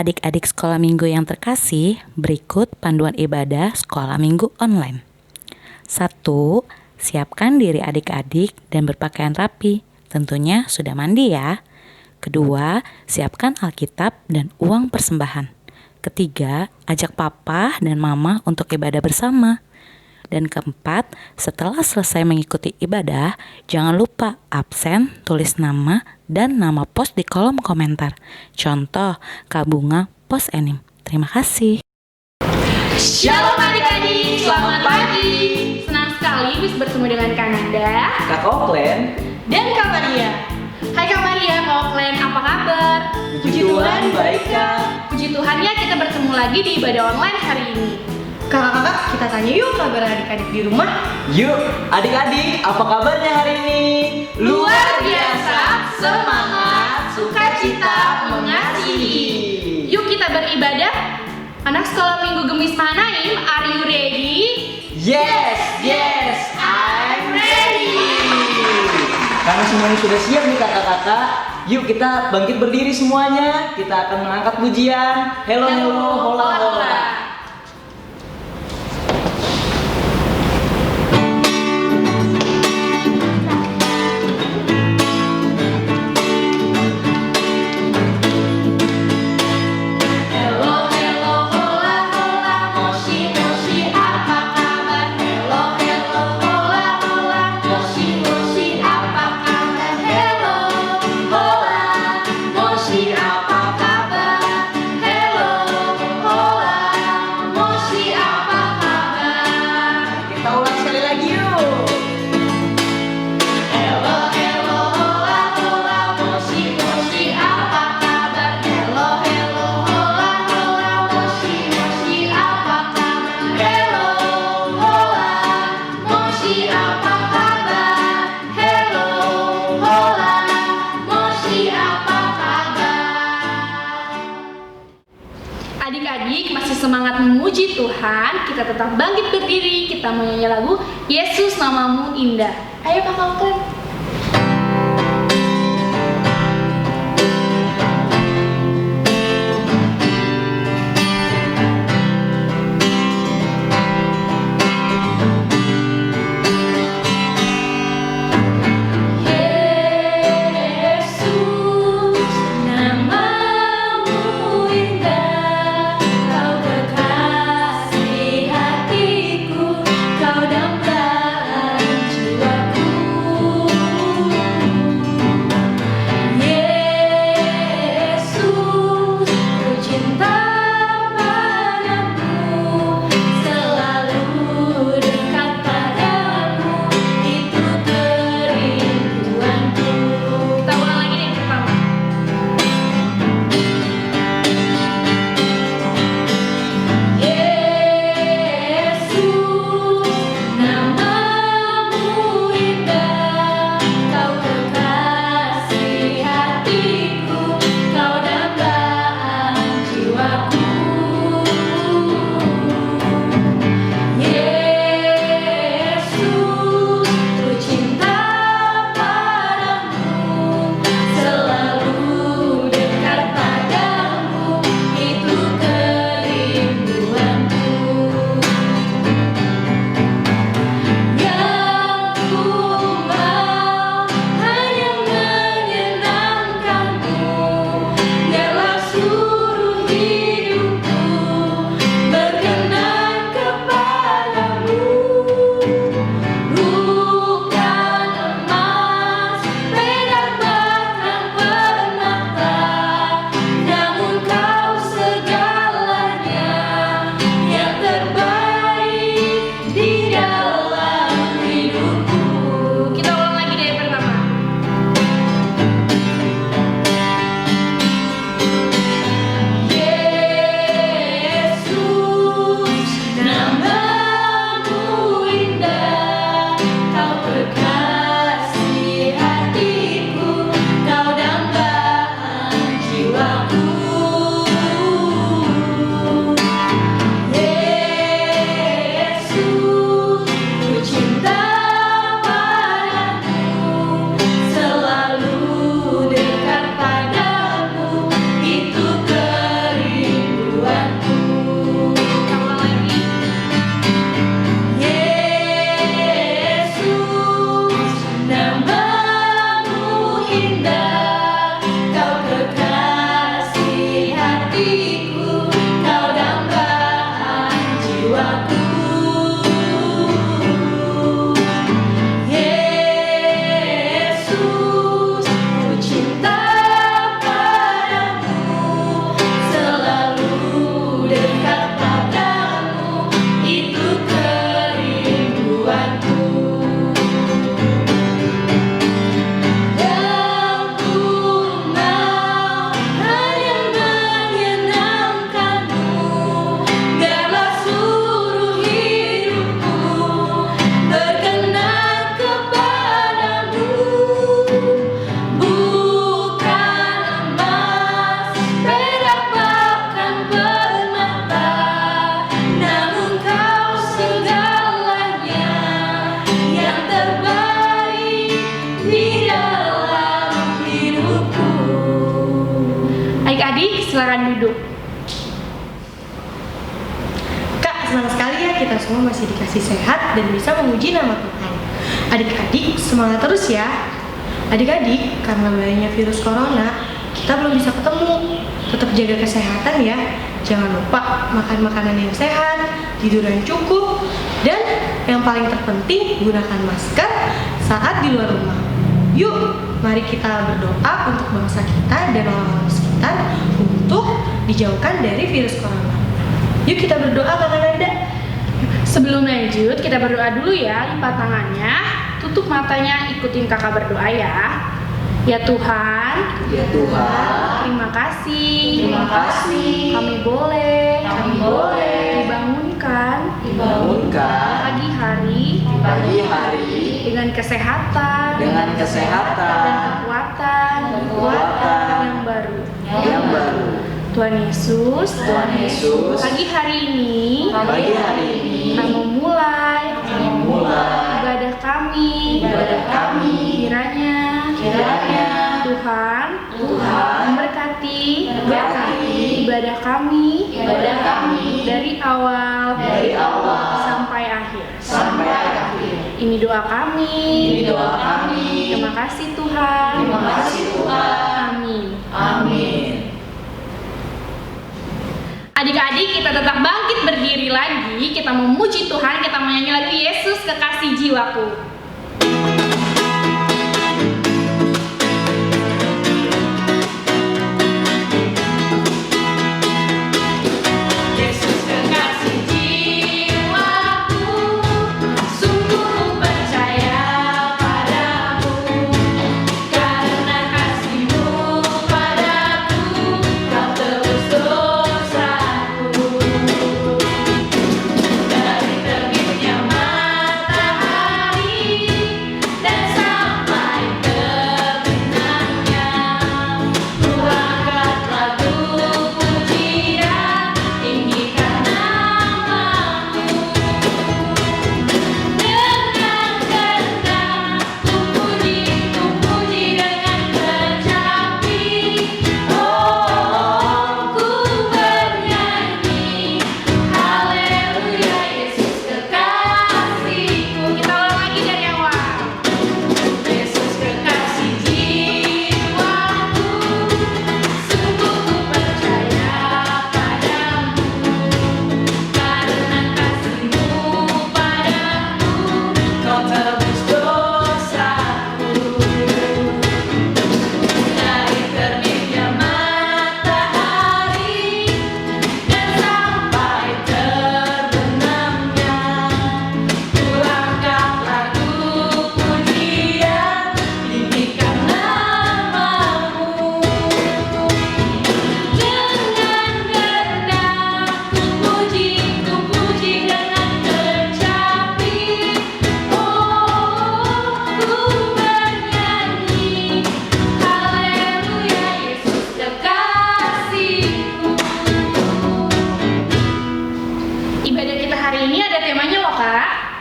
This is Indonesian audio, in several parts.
Adik-adik sekolah minggu yang terkasih, berikut panduan ibadah sekolah minggu online. 1. Siapkan diri adik-adik dan berpakaian rapi. Tentunya sudah mandi ya. 2. Siapkan Alkitab dan uang persembahan. 3. Ajak papa dan mama untuk ibadah bersama. Dan 4, setelah selesai mengikuti ibadah, jangan lupa absen, tulis nama, dan nama pos di kolom komentar. Contoh, Kak Bunga, pos Enim. Terima kasih. Shalom adik-adik, selamat pagi. Senang sekali bisa bertemu dengan Kak Nanda, Kak Oklen, dan Kak Maria. Hai Kak Maria, Kak Oklen, apa kabar? puji Tuhan baik Kak. Puji Tuhan ya, kita bertemu lagi di ibadah online hari ini. Kakak-kakak, kita tanya yuk kabar adik-adik di rumah. Yuk adik-adik, apa kabarnya hari ini? Luar biasa, semangat, sukacita, mengasihi. Yuk kita beribadah. Anak sekolah minggu Gemis Mahanaim, are you ready? Yes, I'm ready. Karena semuanya sudah siap nih kakak-kakak, yuk kita bangkit berdiri semuanya. Kita akan mengangkat pujian. Hello, hola, hola. Adik-adik masih semangat memuji Tuhan, kita tetap bangkit berdiri, kita menyanyi lagu Yesus Namamu Indah. Ayo Kakak Oklen. Kau dambalan jiwaku. senang sekali ya kita semua masih dikasih sehat dan bisa memuji nama Tuhan. Adik-adik, semangat terus ya. Adik-adik, karena bahayanya virus corona, kita belum bisa ketemu. Tetap jaga kesehatan ya. Jangan lupa makan makanan yang sehat, tidur yang cukup, dan yang paling terpenting gunakan masker saat di luar rumah. Yuk, mari kita berdoa untuk bangsa kita dan orang-orang sekitar untuk dijauhkan dari virus corona. Yuk kita berdoa, Kakak Nanda. Sebelum lanjut, kita berdoa dulu ya. Lipat tangannya, tutup matanya, ikutin kakak berdoa ya. Ya Tuhan, Ya Tuhan, terima kasih. terima kasih. Kami boleh dibangunkan pagi hari dengan kesehatan dengan dan kesehatan kekuatan yang baru. Tuhan Yesus, pagi hari ini kita memulai ibadah kami. Kiranya Tuhan memberkati ibadah kami dari awal sampai akhir. Ini doa kami. Terima kasih Tuhan. Amin. Adik-adik, kita tetap bangkit berdiri lagi. Kita memuji Tuhan. Kita menyanyi lagu Yesus Kekasih Jiwaku.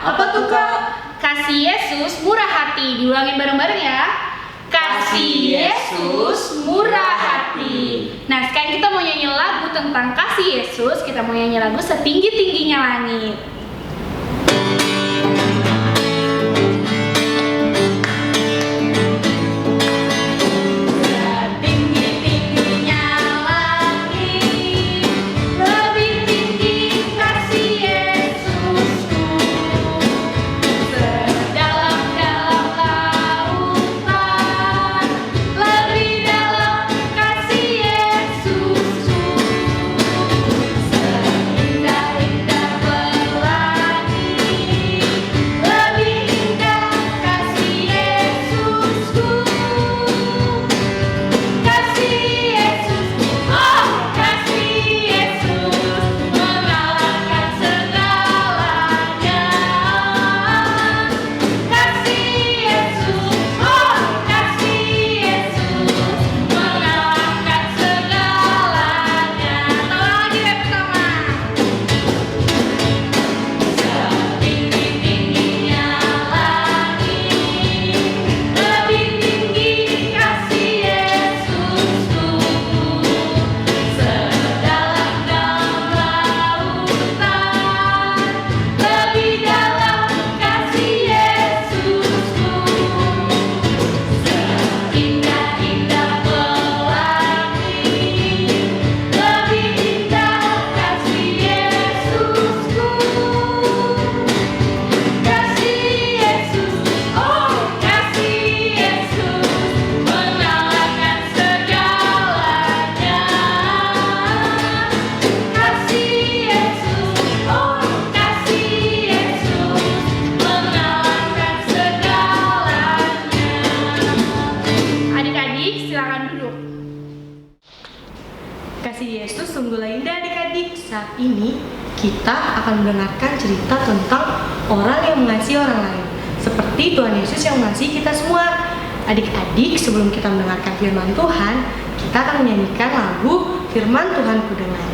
Apa tuh Kak? Kasih Yesus murah hati. Diulangin bareng-bareng ya. Kasih Yesus murah hati. Nah, sekarang kita mau nyanyi lagu tentang kasih Yesus. Kita mau nyanyi lagu Setinggi-tingginya Langit. Indah-indah saat ini kita akan mendengarkan cerita tentang orang yang mengasihi orang lain, seperti Tuhan Yesus yang mengasihi kita semua. Adik-adik, sebelum kita mendengarkan firman Tuhan, kita akan menyanyikan lagu Firman Tuhan Ku Dengar.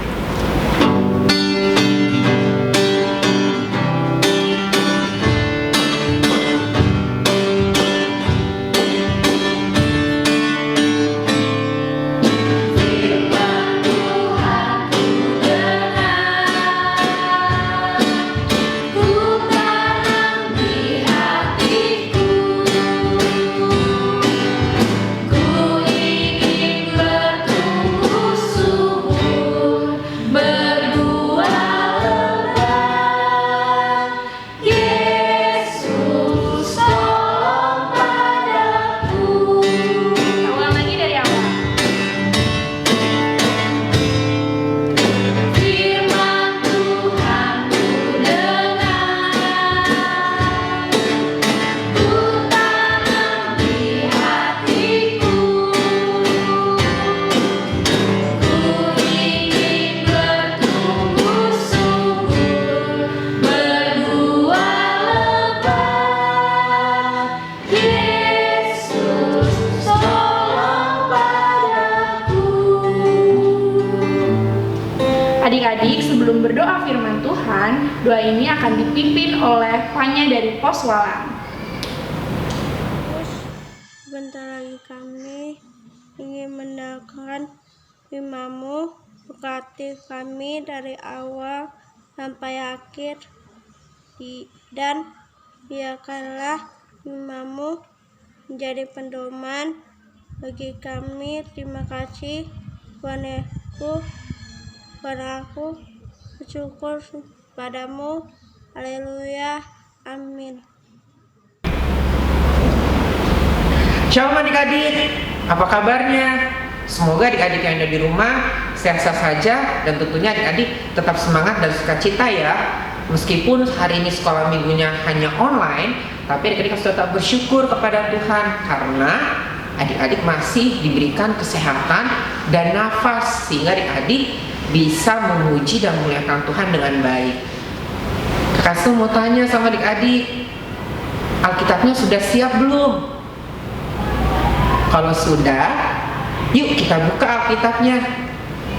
Adik-adik, sebelum berdoa firman Tuhan, doa ini akan dipimpin oleh Fanya dari Pos Walang. Sebentar lagi kami ingin mendengarkan firman-Mu, berkati kami dari awal sampai akhir, dan biarkanlah firman-Mu menjadi pedoman bagi kami. Terima kasih Tuhan Yesus. Aku bersyukur padamu. Haleluya. Amin. Shalom adik-adik, apa kabarnya? Semoga adik-adik yang ada di rumah sehat-sehat saja, dan tentunya adik-adik tetap semangat dan sukacita ya. Meskipun hari ini sekolah minggunya hanya online, tapi adik-adik harus tetap bersyukur kepada Tuhan karena adik-adik masih diberikan kesehatan dan nafas, sehingga adik-adik bisa memuji dan memuliakan Tuhan dengan baik. Kakak mau tanya sama adik-adik, Alkitabnya sudah siap belum? Kalau sudah, yuk kita buka Alkitabnya.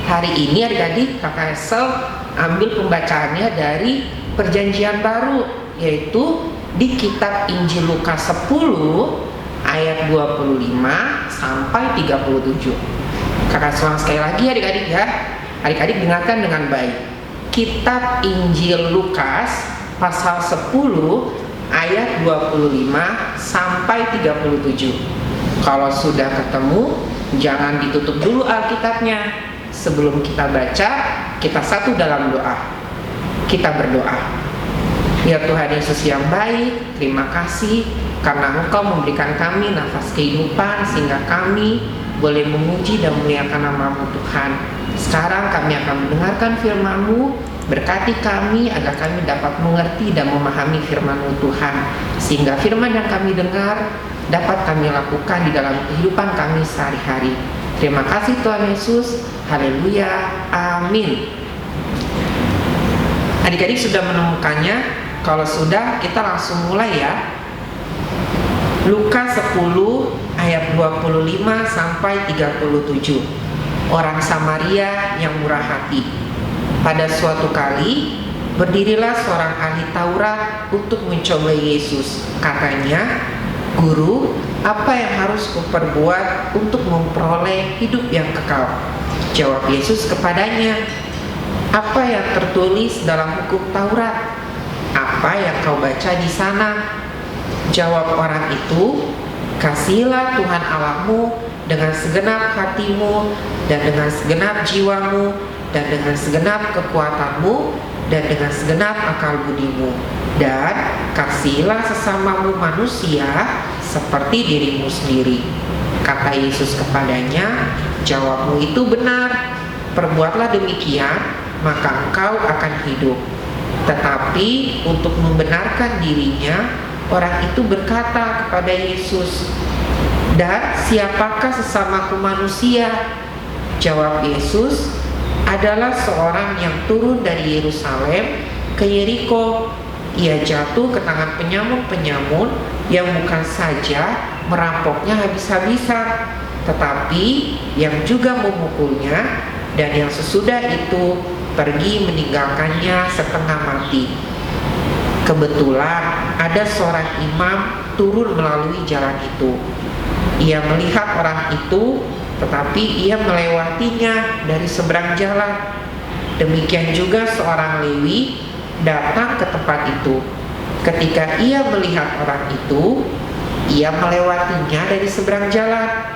Hari ini adik-adik Kakak Esel ambil pembacaannya dari Perjanjian Baru, yaitu di kitab Injil Lukas 10 ayat 25 sampai 37. Kakak ulang sekali lagi adik-adik ya. Adik-adik dengarkan dengan baik. Kitab Injil Lukas pasal 10 ayat 25 sampai 37. Kalau sudah ketemu, jangan ditutup dulu Alkitabnya. Sebelum kita baca, kita satu dalam doa. Kita berdoa. Ya Tuhan Yesus yang baik, terima kasih karena Engkau memberikan kami nafas kehidupan sehingga kami boleh memuji dan memuliakan nama-Mu Tuhan. Sekarang kami akan mendengarkan firman-Mu. Berkati kami agar kami dapat mengerti dan memahami firman-Mu Tuhan, sehingga firman yang kami dengar dapat kami lakukan di dalam kehidupan kami sehari-hari. Terima kasih Tuhan Yesus. Haleluya. Amin. Adik-adik sudah menemukannya? Kalau sudah, kita langsung mulai ya. Lukas 10 ayat 25 sampai 37. Orang Samaria yang murah hati. Pada suatu kali, berdirilah seorang ahli Taurat untuk mencobai Yesus. Katanya, "Guru, apa yang harus kuperbuat untuk memperoleh hidup yang kekal?" Jawab Yesus kepadanya, "Apa yang tertulis dalam hukum Taurat? Apa yang kau baca di sana?" Jawab orang itu, "Kasihilah Tuhan Allahmu dengan segenap hatimu, dan dengan segenap jiwamu, dan dengan segenap kekuatanmu, dan dengan segenap akal budimu, dan kasihilah sesamamu manusia seperti dirimu sendiri." Kata Yesus kepadanya, "Jawabmu itu benar, perbuatlah demikian, maka engkau akan hidup." Tetapi untuk membenarkan dirinya, orang itu berkata kepada Yesus, "Dan siapakah sesamaku manusia?" Jawab Yesus, adalah seorang yang turun dari Yerusalem ke Yeriko. Ia jatuh ke tangan penyamun-penyamun yang bukan saja merampoknya habis-habisan, tetapi yang juga memukulnya, dan yang sesudah itu pergi meninggalkannya setengah mati. Kebetulan ada seorang imam turun melalui jalan itu. Ia melihat orang itu, tetapi ia melewatinya dari seberang jalan. Demikian juga seorang Lewi datang ke tempat itu. Ketika ia melihat orang itu, ia melewatinya dari seberang jalan.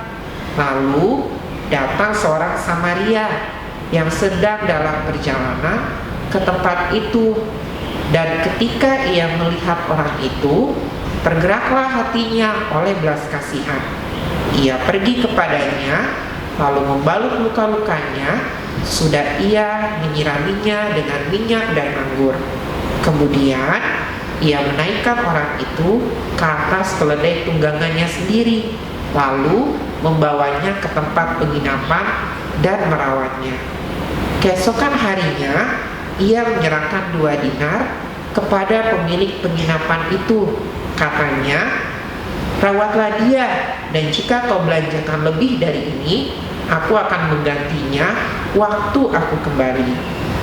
Lalu datang seorang Samaria yang sedang dalam perjalanan ke tempat itu, dan ketika ia melihat orang itu, tergeraklah hatinya oleh belas kasihan. Ia pergi kepadanya, lalu membalut luka-lukanya. Sudah ia menyiraminya dengan minyak dan anggur. Kemudian ia menaikkan orang itu ke atas keledai tunggangannya sendiri, lalu membawanya ke tempat penginapan dan merawatnya. Keesokan harinya ia menyerahkan 2 dinar kepada pemilik penginapan itu. Katanya, "Rawatlah dia, dan jika kau belanjakan lebih dari ini, aku akan menggantinya waktu aku kembali."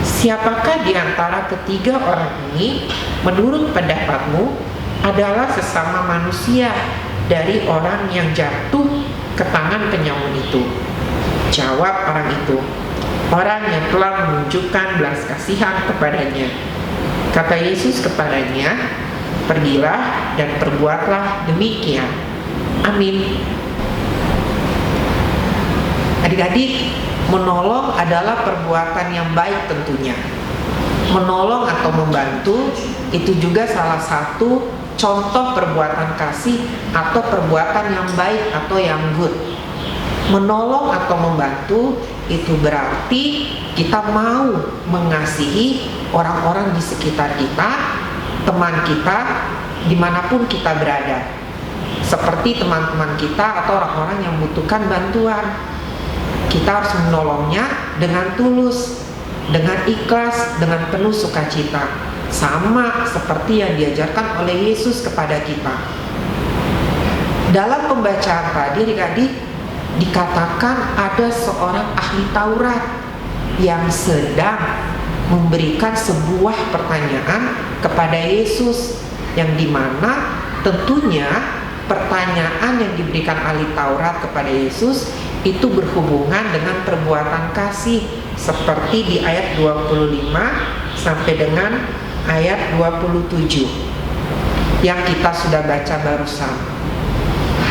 Siapakah di antara ketiga orang ini menurut pendapatmu adalah sesama manusia dari orang yang jatuh ke tangan penyamun itu? Jawab orang itu, "Orang yang telah menunjukkan belas kasihan kepadanya." Kata Yesus kepadanya, "Pergilah dan perbuatlah demikian." Amin. Adik-adik, menolong adalah perbuatan yang baik tentunya. Menolong atau membantu itu juga salah satu contoh perbuatan kasih atau perbuatan yang baik atau yang good. Menolong atau membantu itu berarti kita mau mengasihi orang-orang di sekitar kita, teman kita, dimanapun kita berada. Seperti teman-teman kita atau orang-orang yang membutuhkan bantuan. Kita harus menolongnya dengan tulus, dengan ikhlas, dengan penuh sukacita. Sama seperti yang diajarkan oleh Yesus kepada kita. Dalam pembacaan tadi, adik-adik, dikatakan ada seorang ahli Taurat yang sedang memberikan sebuah pertanyaan kepada Yesus, yang dimana tentunya pertanyaan yang diberikan ahli Taurat kepada Yesus itu berhubungan dengan perbuatan kasih, seperti di ayat 25 sampai dengan ayat 27 yang kita sudah baca barusan.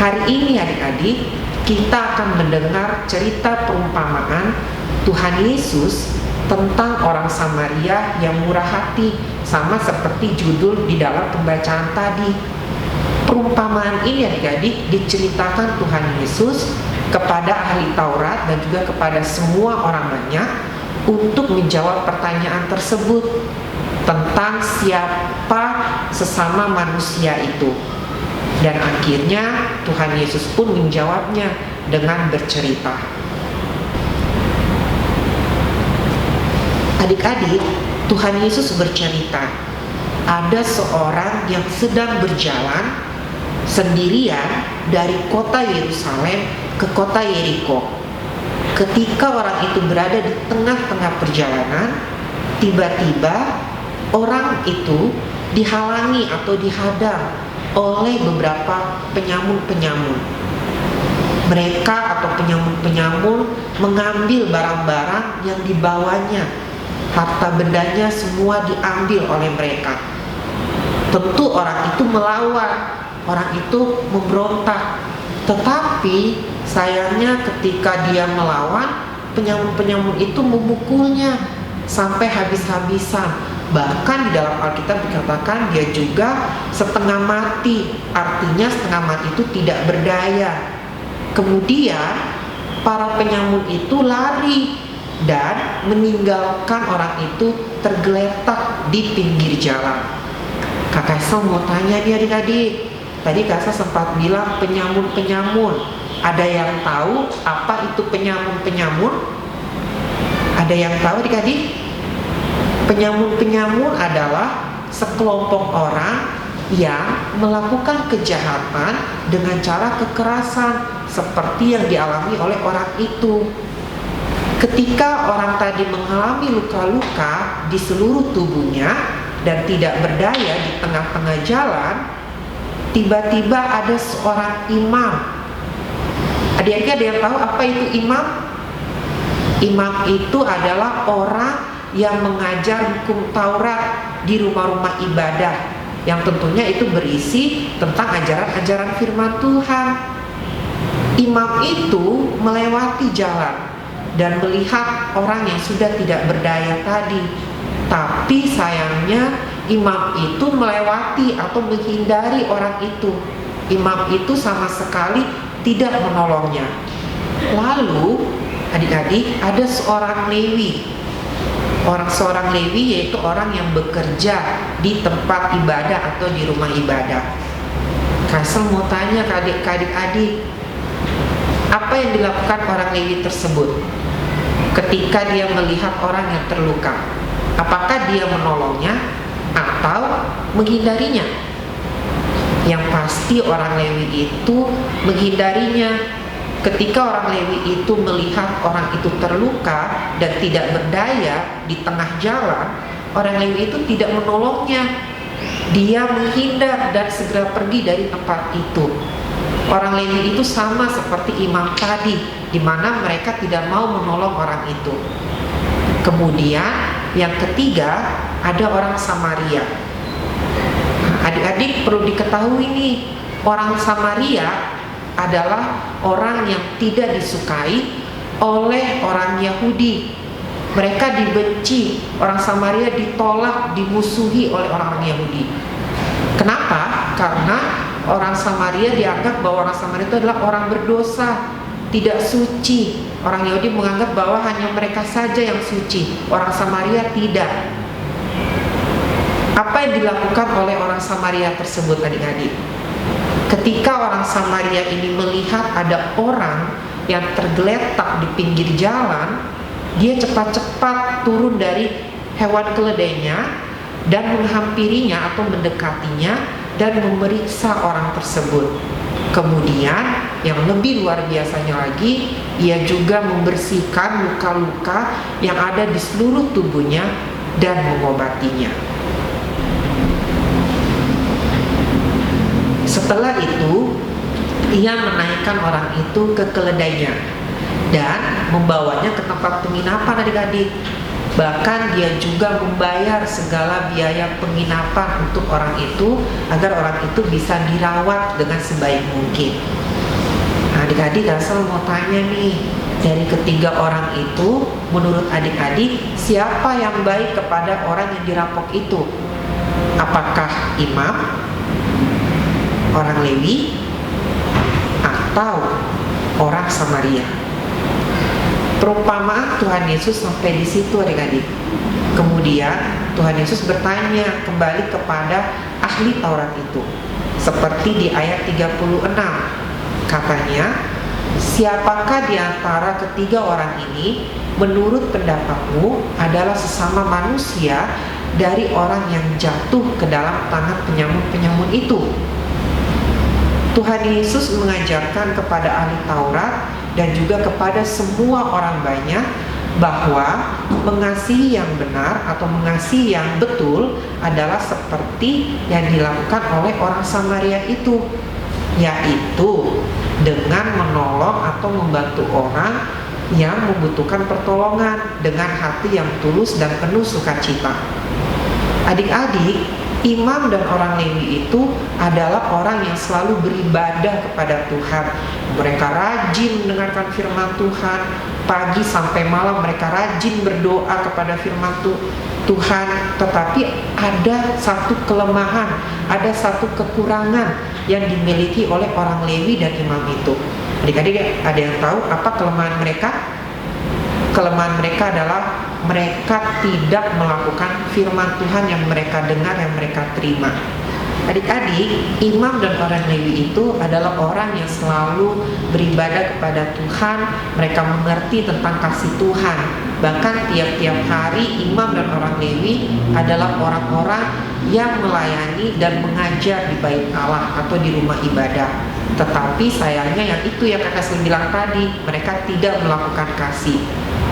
Hari ini adik-adik, kita akan mendengar cerita perumpamaan Tuhan Yesus tentang orang Samaria yang murah hati, sama seperti judul di dalam pembacaan tadi. Perumpamaan ini adik-adik diceritakan Tuhan Yesus kepada ahli Taurat dan juga kepada semua orang banyak untuk menjawab pertanyaan tersebut tentang siapa sesama manusia itu. Dan akhirnya Tuhan Yesus pun menjawabnya dengan bercerita. Adik-adik, Tuhan Yesus bercerita, ada seorang yang sedang berjalan sendirian dari kota Yerusalem ke kota Yeriko. Ketika orang itu berada di tengah-tengah perjalanan, tiba-tiba orang itu dihalangi atau dihadang oleh beberapa penyamun-penyamun. Mereka atau penyamun-penyamun mengambil barang-barang yang dibawanya. Harta bendanya semua diambil oleh mereka. Tentu orang itu melawan, orang itu memberontak. Tetapi sayangnya ketika dia melawan, penyamun-penyamun itu memukulnya sampai habis-habisan. Bahkan di dalam Alkitab dikatakan dia juga setengah mati. Artinya setengah mati itu tidak berdaya. Kemudian para penyamun itu lari dan meninggalkan orang itu tergeletak di pinggir jalan. Kakak Esa mau tanya nih adik-adik, tadi Kak Esa sempat bilang penyamun-penyamun. Ada yang tahu apa itu penyamun-penyamun? Ada yang tahu adik-adik? Penyamun-penyamun adalah sekelompok orang yang melakukan kejahatan dengan cara kekerasan seperti yang dialami oleh orang itu. Ketika orang tadi mengalami luka-luka di seluruh tubuhnya dan tidak berdaya di tengah-tengah jalan, tiba-tiba ada seorang imam. Adik-adik ada yang tahu apa itu imam? Imam itu adalah orang yang mengajar hukum Taurat di rumah-rumah ibadah, yang tentunya itu berisi tentang ajaran-ajaran firman Tuhan. Imam itu melewati jalan dan melihat orang yang sudah tidak berdaya tadi. Tapi sayangnya imam itu melewati atau menghindari orang itu. Imam itu sama sekali tidak menolongnya. Lalu adik-adik, ada seorang Lewi. Seorang Lewi yaitu orang yang bekerja di tempat ibadah atau di rumah ibadah. Kasel mau tanya ke adik-adik, apa yang dilakukan orang Lewi tersebut ketika dia melihat orang yang terluka? Apakah dia menolongnya atau menghindarinya? Yang pasti orang Lewi itu menghindarinya. Ketika orang Lewi itu melihat orang itu terluka dan tidak berdaya di tengah jalan, orang Lewi itu tidak menolongnya. Dia menghindar dan segera pergi dari tempat itu. Orang Lewi itu sama seperti imam tadi, di mana mereka tidak mau menolong orang itu. Kemudian yang ketiga, ada orang Samaria. Adik-adik perlu diketahui nih, orang Samaria adalah orang yang tidak disukai oleh orang Yahudi. Mereka dibenci, orang Samaria ditolak, dimusuhi oleh orang-orang Yahudi. Kenapa? Karena orang Samaria dianggap bahwa orang Samaria itu adalah orang berdosa, tidak suci. Orang Yahudi menganggap bahwa hanya mereka saja yang suci, orang Samaria tidak. Apa yang dilakukan oleh orang Samaria tersebut adik-adik? Ketika orang Samaria ini melihat ada orang yang tergeletak di pinggir jalan, dia cepat-cepat turun dari hewan keledainya dan menghampirinya atau mendekatinya dan memeriksa orang tersebut. Kemudian yang lebih luar biasanya lagi, ia juga membersihkan luka-luka yang ada di seluruh tubuhnya dan mengobatinya. Setelah itu, ia menaikkan orang itu ke keledainya dan membawanya ke tempat penginapan adik-adik. Bahkan dia juga membayar segala biaya penginapan untuk orang itu agar orang itu bisa dirawat dengan sebaik mungkin. Nah, adik-adik, Kasel mau tanya nih, dari ketiga orang itu, menurut adik-adik, siapa yang baik kepada orang yang dirampok itu? Apakah imam, orang Lewi, atau orang Samaria? Perumpamaan Tuhan Yesus sampai di situ adik-adik. Kemudian Tuhan Yesus bertanya kembali kepada ahli Taurat itu. Seperti di ayat 36. Katanya, siapakah di antara ketiga orang ini menurut pendapatmu adalah sesama manusia dari orang yang jatuh ke dalam tangan penyamun-penyamun itu? Tuhan Yesus mengajarkan kepada ahli Taurat dan juga kepada semua orang banyak bahwa mengasihi yang benar atau mengasihi yang betul adalah seperti yang dilakukan oleh orang Samaria itu, yaitu dengan menolong atau membantu orang yang membutuhkan pertolongan dengan hati yang tulus dan penuh sukacita. Adik-adik, imam dan orang Lewi itu adalah orang yang selalu beribadah kepada Tuhan. Mereka rajin mendengarkan firman Tuhan, pagi sampai malam mereka rajin berdoa kepada firman Tuhan. Tetapi ada satu kelemahan, ada satu kekurangan yang dimiliki oleh orang Lewi dan imam itu. Adik-adik, ada yang tahu apa kelemahan mereka? Kelemahan mereka adalah mereka tidak melakukan firman Tuhan yang mereka dengar, yang mereka terima. Adik-adik, imam dan orang Lewi itu adalah orang yang selalu beribadah kepada Tuhan. Mereka mengerti tentang kasih Tuhan. Bahkan tiap-tiap hari imam dan orang Lewi adalah orang-orang yang melayani dan mengajar di bait Allah atau di rumah ibadah. Tetapi sayangnya yang itu yang kakak sering bilang tadi, mereka tidak melakukan kasih.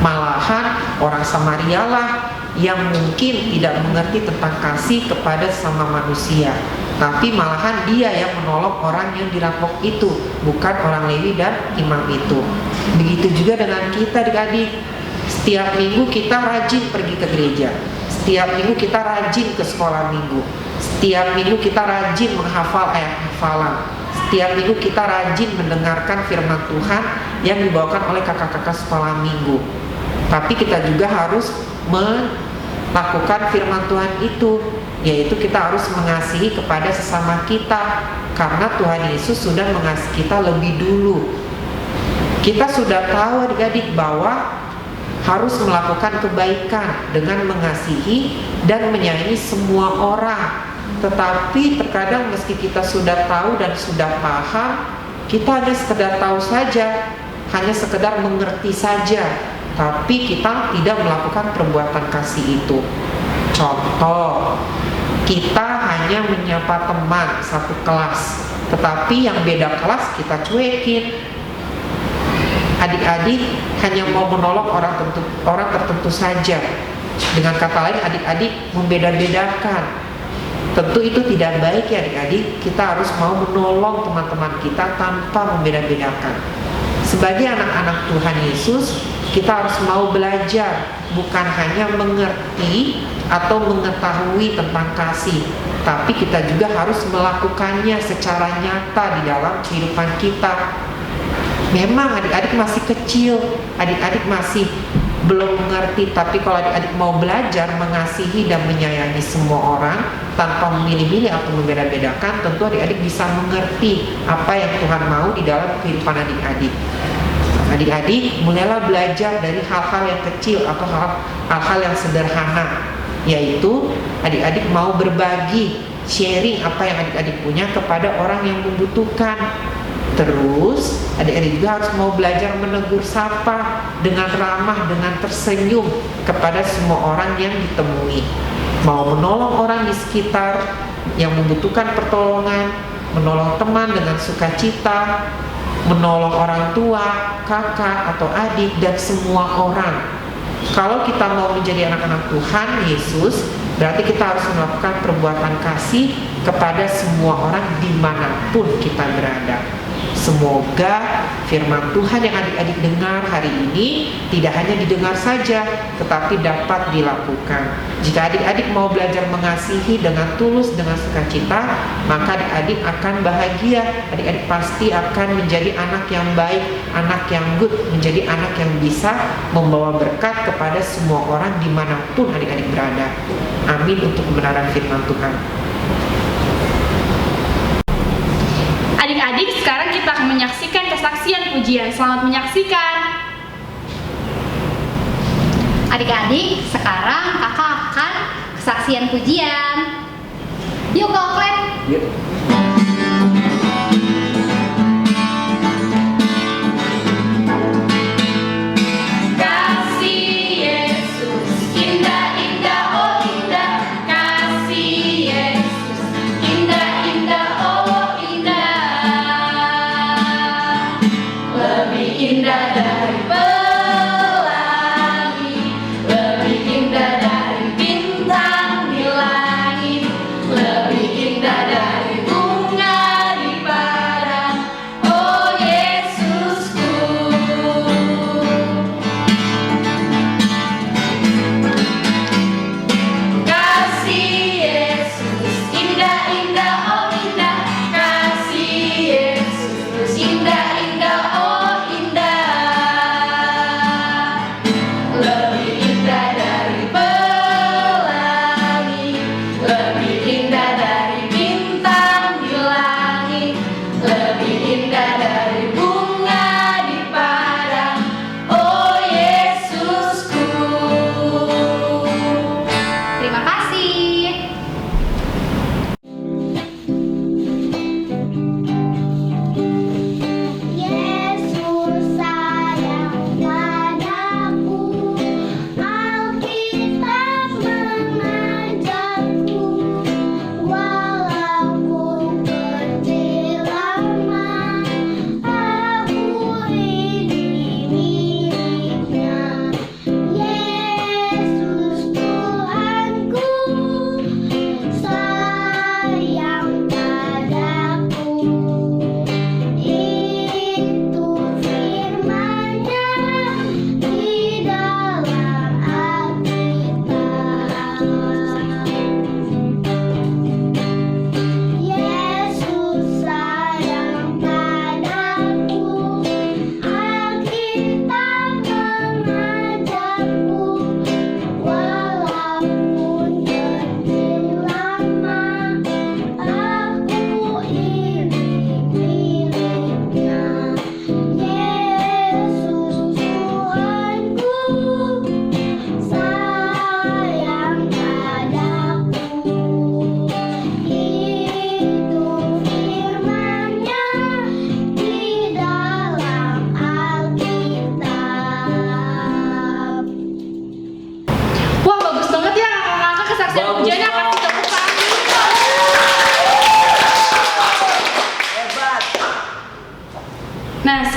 Malahan orang Samaria lah yang mungkin tidak mengerti tentang kasih kepada sesama manusia, tapi malahan dia yang menolong orang yang dirampok itu, bukan orang Lewi dan imam itu. Begitu juga dengan kita adik-adik. Setiap minggu kita rajin pergi ke gereja, setiap minggu kita rajin ke sekolah minggu, setiap minggu kita rajin menghafal ayat hafalan, setiap minggu kita rajin mendengarkan firman Tuhan yang dibawakan oleh kakak-kakak sekolah minggu. Tapi kita juga harus melakukan firman Tuhan itu, yaitu kita harus mengasihi kepada sesama kita, karena Tuhan Yesus sudah mengasihi kita lebih dulu. Kita sudah tahu adik-adik bahwa harus melakukan kebaikan dengan mengasihi dan menyayangi semua orang. Tetapi terkadang meski kita sudah tahu dan sudah paham, kita hanya sekedar tahu saja, hanya sekedar mengerti saja, tapi kita tidak melakukan perbuatan kasih itu. Contoh, kita hanya menyapa teman satu kelas, tetapi yang beda kelas kita cuekin. Adik-adik hanya mau menolong orang tertentu saja. Dengan kata lain, adik-adik membeda-bedakan. Tentu itu tidak baik ya adik-adik. Kita harus mau menolong teman-teman kita tanpa membeda-bedakan. Sebagai anak-anak Tuhan Yesus, kita harus mau belajar, bukan hanya mengerti atau mengetahui tentang kasih, tapi kita juga harus melakukannya secara nyata di dalam kehidupan kita. Memang adik-adik masih kecil, adik-adik masih belum mengerti, tapi kalau adik-adik mau belajar mengasihi dan menyayangi semua orang tanpa memilih-milih atau membeda-bedakan, tentu adik-adik bisa mengerti apa yang Tuhan mau di dalam kehidupan adik-adik. Adik-adik mulailah belajar dari hal-hal yang kecil atau hal-hal yang sederhana, yaitu adik-adik mau berbagi, sharing apa yang adik-adik punya kepada orang yang membutuhkan. Terus adik-adik juga harus mau belajar menegur sapa dengan ramah, dengan tersenyum kepada semua orang yang ditemui. Mau menolong orang di sekitar yang membutuhkan pertolongan, menolong teman dengan sukacita, menolong orang tua, kakak atau adik, dan semua orang. Kalau kita mau menjadi anak-anak Tuhan Yesus, berarti kita harus melakukan perbuatan kasih kepada semua orang dimanapun kita berada. Semoga firman Tuhan yang adik-adik dengar hari ini tidak hanya didengar saja, tetapi dapat dilakukan. Jika adik-adik mau belajar mengasihi dengan tulus, dengan sukacita, maka adik-adik akan bahagia. Adik-adik pasti akan menjadi anak yang baik, anak yang good, menjadi anak yang bisa membawa berkat kepada semua orang dimanapun adik-adik berada. Amin untuk kebenaran firman Tuhan. Adik-adik, sekarang kita akan menyaksikan kesaksian pujian. Selamat menyaksikan. Adik-adik, sekarang kakak akan kesaksian pujian. Yuk kak Oklet. Yuk. Lebih indah dari bintang di langit.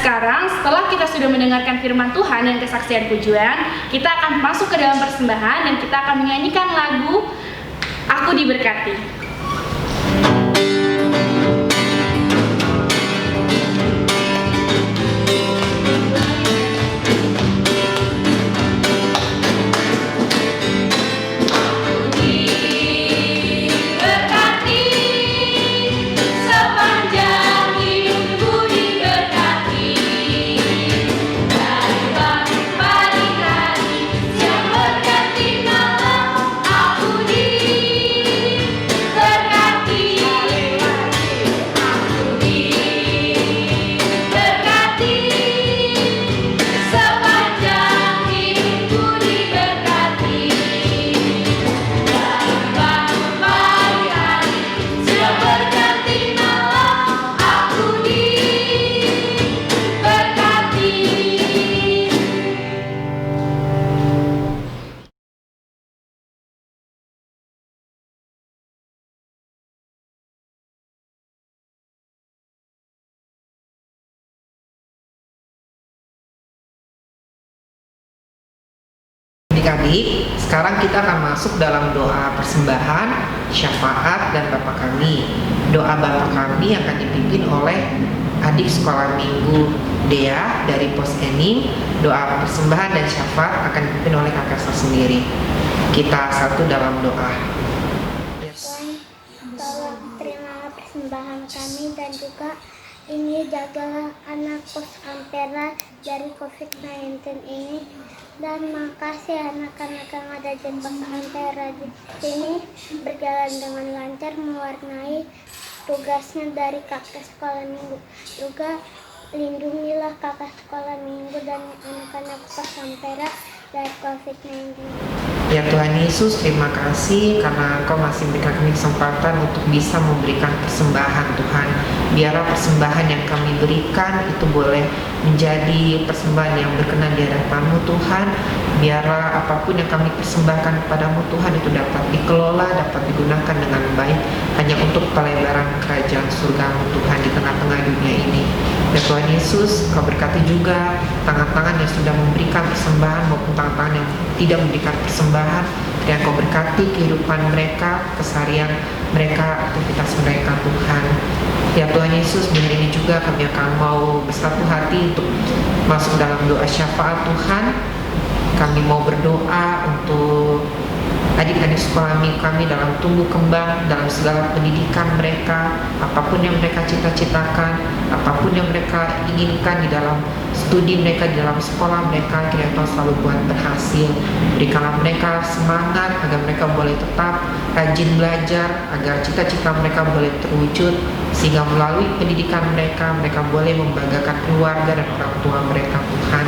sekarang setelah kita sudah mendengarkan firman Tuhan dan kesaksian pujian, kita akan masuk ke dalam persembahan dan kita akan menyanyikan lagu Aku Diberkati. Adik-adik, sekarang kita akan masuk dalam doa persembahan, syafaat, dan Bapa Kami. Doa Bapa Kami akan dipimpin oleh adik sekolah minggu Dea dari Pos Ening. Doa persembahan dan syafaat akan dipimpin oleh kakak saya sendiri. Kita satu dalam doa. Tuhan, tolong terimalah persembahan kami dan juga ini jagalah anak Pos Ampera dari COVID-19 ini. Dan makasih anak-anak yang ada di Pos Ampera di sini berjalan dengan lancar mewarnai tugasnya dari kakak sekolah minggu. Juga lindungilah kakak sekolah minggu dan anak-anak Pos Ampera dari COVID-19. Ya Tuhan Yesus, terima kasih karena Engkau masih memberikan kami kesempatan untuk bisa memberikan persembahan Tuhan. Biarlah persembahan yang kami berikan itu boleh menjadi persembahan yang berkenan di hadapan-Mu Tuhan. Biarlah apapun yang kami persembahkan kepadamu Tuhan itu dapat dikelola, dapat digunakan dengan baik hanya untuk pelebaran kerajaan surga-Mu Tuhan di tengah-tengah dunia ini. Ya Tuhan Yesus, Kau berkati juga tangan-tangan yang sudah memberikan persembahan maupun tangan-tangan yang tidak memberikan persembahan, dan Kau berkati kehidupan mereka, keseharian mereka, aktivitas mereka Tuhan. Ya Tuhan Yesus, dengan ini juga kami akan mau bersatu hati untuk masuk dalam doa syafaat Tuhan. Kami mau berdoa untuk adik-adik sekolah minggu kami dalam tumbuh kembang, dalam segala pendidikan mereka, apapun yang mereka cita-citakan, apapun yang mereka inginkan di dalam studi mereka, di dalam sekolah mereka, kiranya Tuhan selalu buat berhasil. Berikanlah mereka semangat agar mereka boleh tetap rajin belajar, agar cita-cita mereka boleh terwujud, sehingga melalui pendidikan mereka, mereka boleh membanggakan keluarga dan orang tua mereka Tuhan.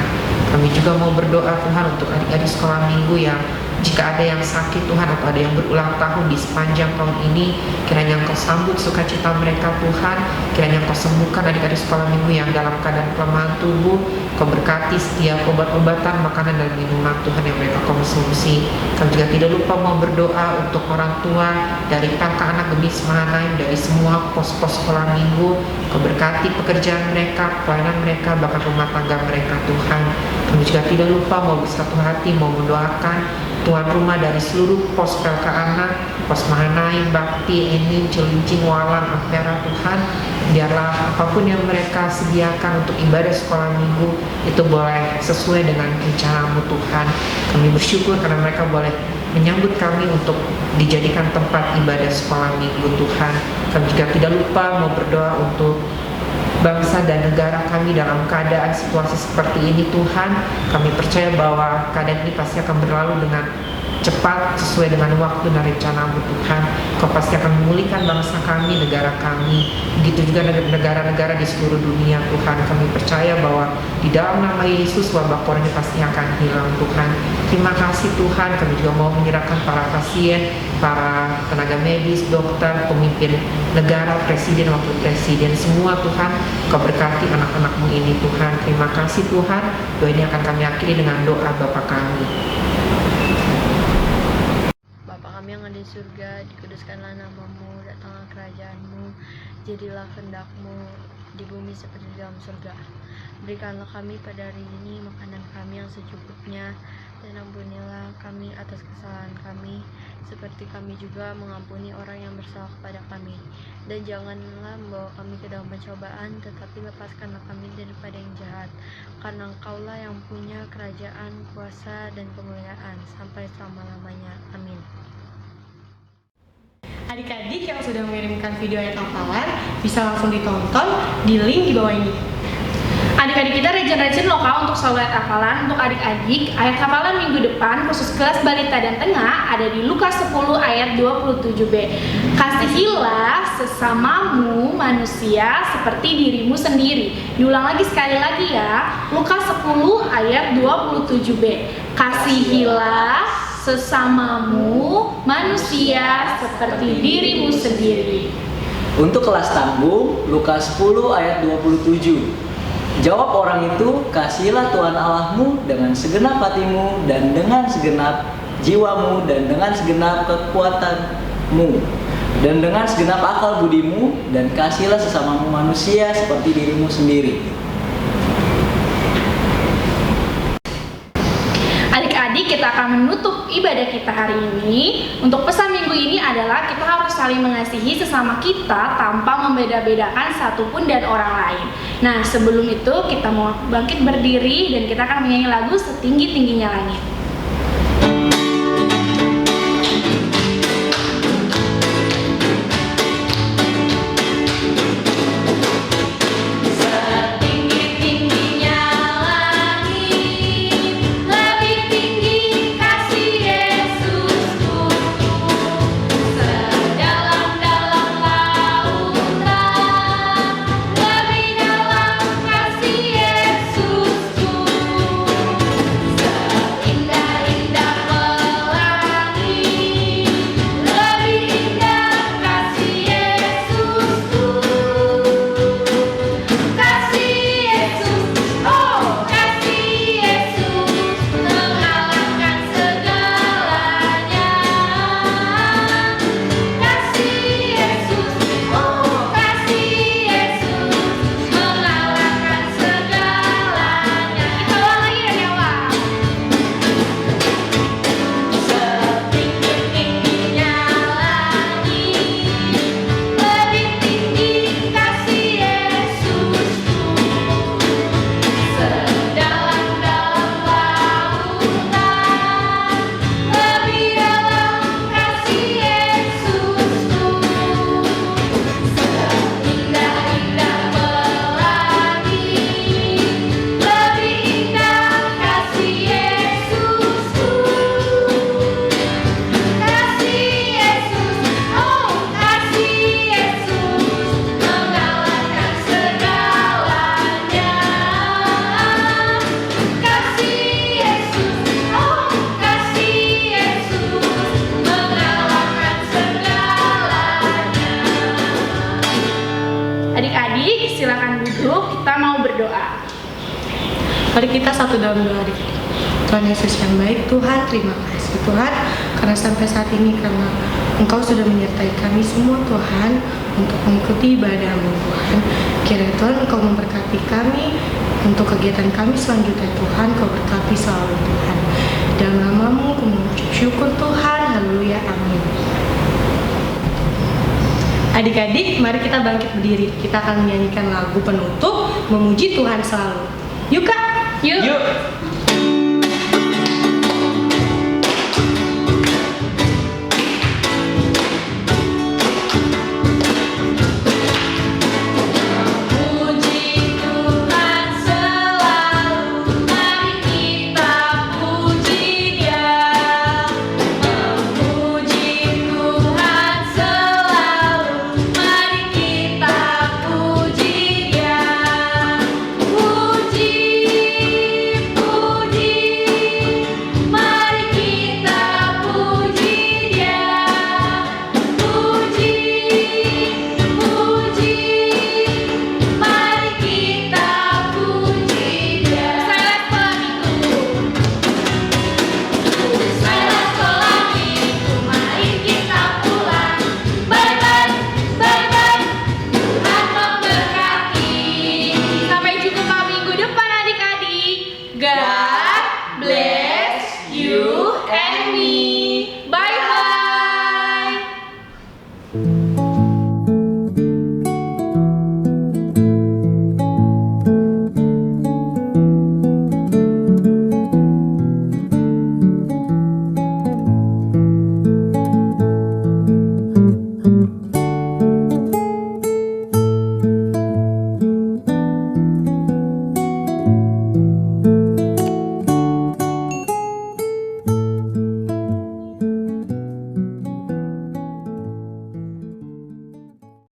Kami juga mau berdoa Tuhan untuk adik-adik sekolah minggu yang jika ada yang sakit Tuhan atau ada yang berulang tahun di sepanjang tahun ini, kiranya Engkau sambut sukacita mereka Tuhan. Kiranya Engkau sembuhkan adik-adik sekolah minggu yang dalam keadaan kelemahan tubuh. Kau berkati setiap obat-obatan, makanan dan minuman Tuhan yang mereka konsumsi. Kami juga tidak lupa mau berdoa untuk orang tua dari PLK Anak Gemis Mahanaim, dari semua pos-pos sekolah minggu. Kau berkati pekerjaan mereka, pelayanan mereka, bahkan rumah tangga mereka Tuhan. Kami juga tidak lupa mau bersatu hati, mau mendoakan tuan rumah dari seluruh pos PLK Anak, Pos Mahanaim, Bakti, Ening, Cilincing, Walang, Ampera Tuhan. Biarlah apapun yang mereka sediakan untuk ibadah sekolah minggu itu boleh sesuai dengan rencana-Mu Tuhan. Kami bersyukur karena mereka boleh menyambut kami untuk dijadikan tempat ibadah sekolah minggu Tuhan. Kami juga tidak lupa mau berdoa untuk bangsa dan negara kami dalam keadaan situasi seperti ini Tuhan. Kami percaya bahwa keadaan ini pasti akan berlalu dengan cepat sesuai dengan waktu dan rencana-Mu Tuhan. Kau pasti akan memulihkan bangsa kami, negara kami, begitu juga negara-negara di seluruh dunia Tuhan. Kami percaya bahwa di dalam nama Yesus wabah corona pasti akan hilang Tuhan. Terima kasih Tuhan. Kami juga mau menyerahkan para pasien, para tenaga medis, dokter, pemimpin negara, presiden, wakil presiden, semua Tuhan. Kau berkati anak-anak-Mu ini Tuhan. Terima kasih Tuhan. Doa ini akan kami akhiri dengan doa Bapa kami. Bapa kami yang ada di surga, dikuduskanlah namamu, datanglah kerajaan-Mu, jadilah kehendak-Mu di bumi seperti di dalam surga. Berikanlah kami pada hari ini makanan kami yang secukupnya, dan ampunilah kami atas kesalahan kami, seperti kami juga mengampuni orang yang bersalah kepada kami. Dan janganlah membawa kami ke dalam pencobaan, tetapi lepaskanlah kami daripada yang jahat. Karena Engkaulah yang punya kerajaan, kuasa, dan kemuliaan sampai selama-lamanya. Amin. Adik-adik yang sudah mengirimkan video ayat hafalan bisa langsung ditonton di link di bawah ini. Adik-adik kita rajin-rajin loh Kak untuk selalu ayat hafalan. Untuk adik-adik, ayat hafalan minggu depan khusus kelas balita dan tengah ada di Lukas 10 ayat 27b. Kasihilah sesamamu manusia seperti dirimu sendiri. Diulang lagi sekali lagi ya. Lukas 10 ayat 27b. Kasihilah sesamamu manusia seperti dirimu sendiri. Untuk kelas tanggung, Lukas 10 ayat 27. Jawab orang itu, kasihilah Tuhan Allahmu dengan segenap hatimu dan dengan segenap jiwamu dan dengan segenap kekuatanmu dan dengan segenap akal budimu, dan kasihilah sesamamu manusia seperti dirimu sendiri. Adik-adik, kita akan menutup ibadah kita hari ini. Untuk pesan minggu ini adalah kita harus saling mengasihi sesama kita tanpa membeda-bedakan satupun dan orang lain. Nah, sebelum itu kita mau bangkit berdiri dan kita akan menyanyi lagu Setinggi-tingginya Langit. Adik-adik, silakan duduk, kita mau berdoa. Mari kita satu dalam doa adik-adik. Tuhan Yesus yang baik, Tuhan, terima kasih Tuhan, karena sampai saat ini karena Engkau sudah menyertai kami semua Tuhan untuk mengikuti ibadah-Mu Tuhan. Kiranya Tuhan Engkau memberkati kami untuk kegiatan kami selanjutnya Tuhan, Kau berkati selalu Tuhan. Dalam nama-Mu kami mengucap syukur Tuhan, haleluya, amin. Adik-adik, mari kita bangkit berdiri. Kita akan menyanyikan lagu penutup, memuji Tuhan selalu. Yuk Kak! Yuk! Yuk!